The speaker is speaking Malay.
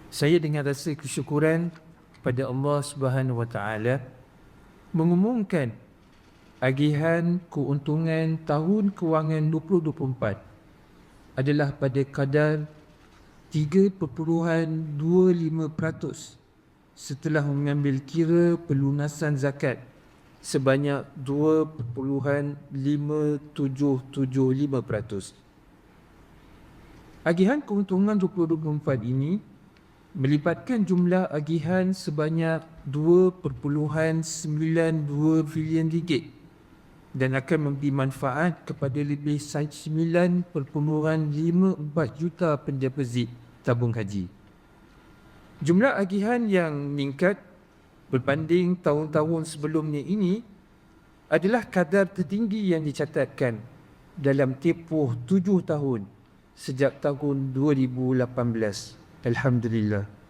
Saya dengan rasa kesyukuran pada Allah Subhanahu Wa Taala mengumumkan agihan keuntungan tahun kewangan 2024 adalah pada kadar 3.25% setelah mengambil kira pelunasan zakat sebanyak 2.5775%. Agihan keuntungan 2024 ini melibatkan jumlah agihan sebanyak 2.92 bilion ringgit dan akan memberi manfaat kepada lebih 9.54 juta pendeposit tabung haji. Jumlah agihan yang meningkat berbanding tahun-tahun sebelumnya ini adalah kadar tertinggi yang dicatatkan dalam tempoh 7 tahun sejak tahun 2018. Alhamdulillah.